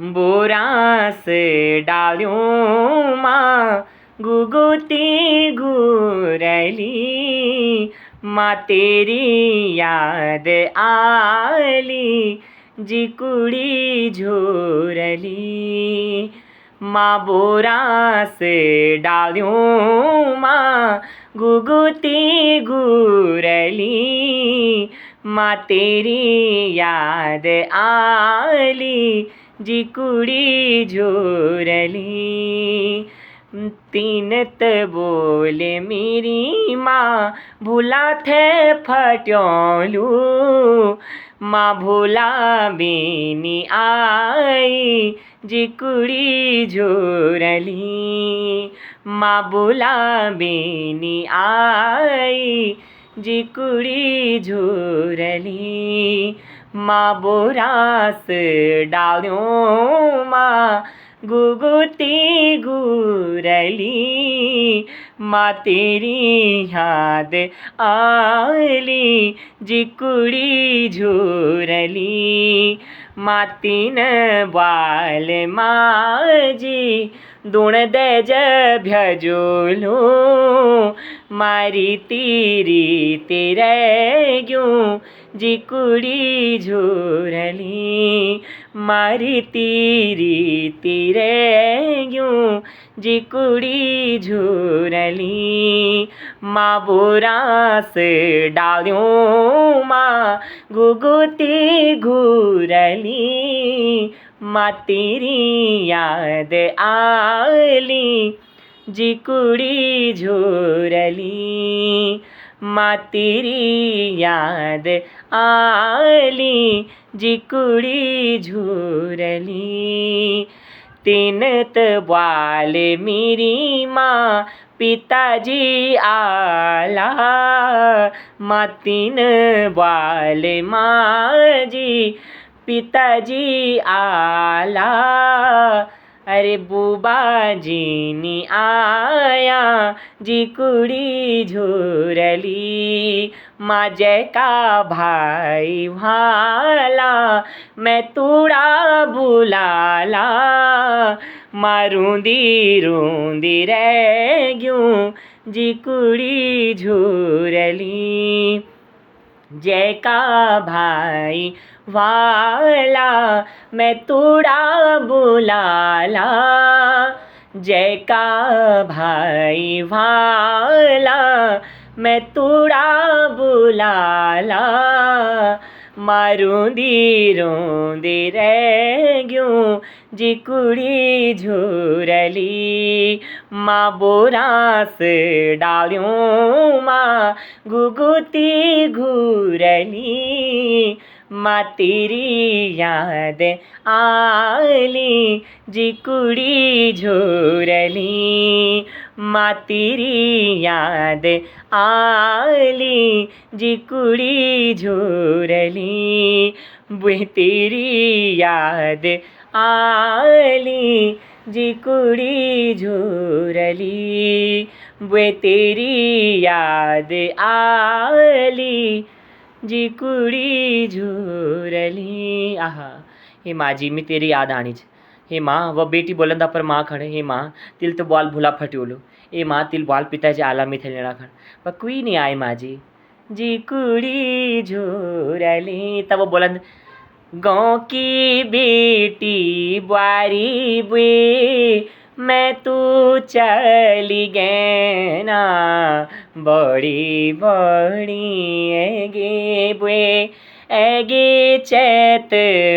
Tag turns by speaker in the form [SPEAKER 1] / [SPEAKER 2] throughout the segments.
[SPEAKER 1] बोरास डाल्यूं माँ गुगुती घूरली, माँ तेरी याद आली जिकुड़ी झोरली। माँ बोरास डाल्यूं माँ गुगुती घूरली, माँ तेरी याद आली जिकुड़ी झोरली। तीनत बोले मेरी माँ भूला थे फट्योलू, माँ भूला बीनी आई जिकुड़ी झोरली। माँ भूला बीनी आई जिकुड़ी झोरली। माँ बोरास डाल्यूं माँ गुगुती घूरली, माँ तेरी याद आली जिकुड़ी झोरली। माँ तीन बाल माजी दुण दे भ्यजोलू, मारी तीरी तेरे ग्यूं जिकुड़ी झोरली। मारी तीरी तेरे ग्यूं जिकुड़ी झोरली। माँ बोरास डाल्यूं माँ गुगुती घूरली, माँ तेरी याद आली जिकुड़ी झोरली। माँ तेरी याद आली जिकुड़ी झोरली। तीनत बाल मेरी माँ पिताजी आला, माँ तीन बाल माँ जी पिताजी आला। अरे बुबा जी नी आया जिकुड़ी झोरली, माँ जय का भाई भाला मैं तूड़ा बुलाला। माँ रूंदी रूंदी रह ग्यूं जिकुड़ी झोरली। जय का भाई वाला मैं तूड़ा बुलाला, जय का भाई वाला मैं तूड़ा बुलाला। माँ रूंदी रूंदी रह ग्यूं जिकुड़ी झोरली। माँ बोरास डाल्यूं माँ गुगुती घूरली, माँ तेरी याद आली जिकुड़ी झोरली। माँ तेरी याद आली जिकुड़ी झोरली। बुह तेरी याद आली जिकुड़ी झोरली। बुह तेरी याद आली जिकुड़ी झोरली। आहा, हे माँ जी मी तेरी याद आनी छ। हे माँ वह बेटी बोलंदा पर माँ खड़े, हे माँ तिल तो बाल भूला फट्योलो, ए माँ तिल बाल पिताजी आला में थे लेना खड़ पर कोई नहीं आए माँ जी जिकुड़ी झोरली। तब वो बोलंद गाँव की बेटी बारी बुए मैं तू चली गए ना, बड़ी बड़ी एगे बुए एगे चैत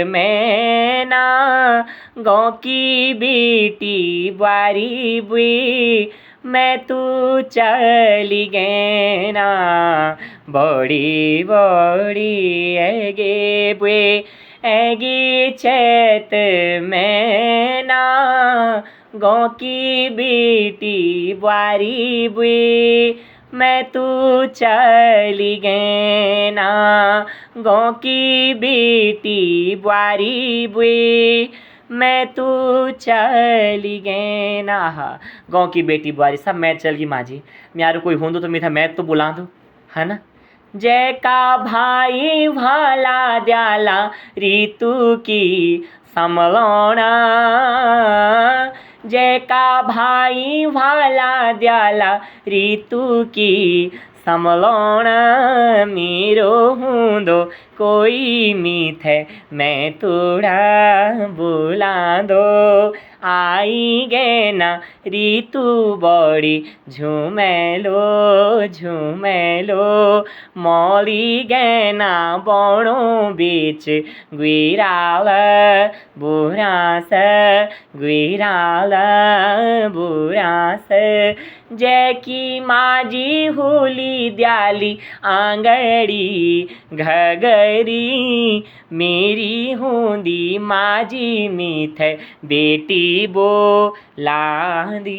[SPEAKER 1] में ना। गाँव की बेटी बारी बुए मैं तू चली गए ना, बड़ी बड़ी एगे बुए एगी चैत में ना। गाँव की बेटी बारी बुए मैं तू चली गए ना, गाँव की बेटी बारी बुए मैं तू चली गए ना। गाँव की बेटी बारी सब मैं चल गई माँ जी, म्यारू कोई होंदो तो मेरा मैं तो बुला दो है ना। जय का भाई भाला द्याला ऋतु की समलौना जय का भाई भाला द्याला ऋतु की समलौना मेरो हुँदो कोई मीत है मैं तोड़ा बुलादो आई गेना ऋतु बढी झुमेलो झुमेलो मौली गेना बणो बीच गुइराल बुरास गुइराल बुरास जैकी माझी होली द्याली आंगड़ी घगरी मेरी होंदी माझी मीत बेटी बोलांदी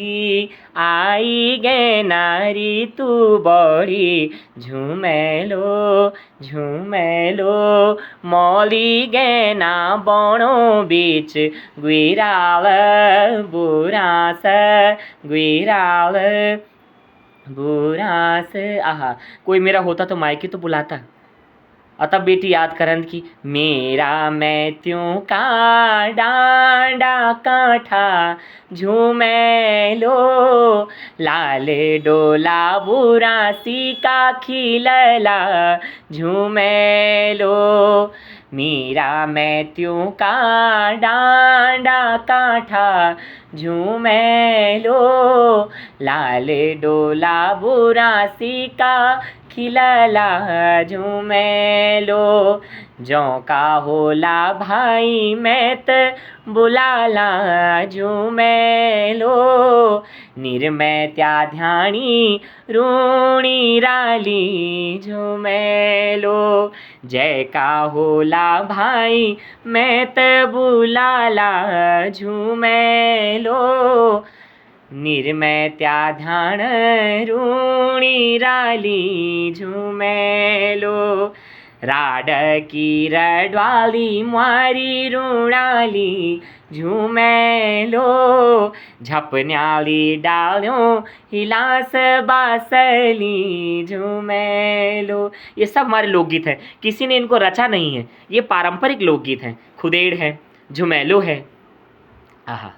[SPEAKER 1] आई गेना ऋतु बढी झुमेलो झुमेलो मौली गेना बणो बीच गुइराल बुरास गुइराल बुरास। आहा, कोई मेरा होता तो मायके तो बुलाता। तब बेटी याद करन की मेरा मैत्यों का डांडा कांठा झूमेलो लाल डोला बुरासी का खिलला झूमेलो मेरा मैत्यों का डांडा कांठा झूमेलो लाल डोला बुरासी का खिलला झूमेलो जौ का होला भाई मैत बुलाला झूमेलो निर्मय त्या ध्यानी रूणी राली झूमेलो जय का होला भाई मैत बुलाला झूमेलो निर्मय त्या ध्यान रूणी राली झूमेलो राड की रडवाली मारी रुणाली झूमेलो झपन्याली डालियों हिलास बासली झूमेलो। ये सब हमारे लोकगीत हैं, किसी ने इनको रचा नहीं है, ये पारंपरिक लोकगीत हैं। खुदेड़ है, झुमेलो है। आहा।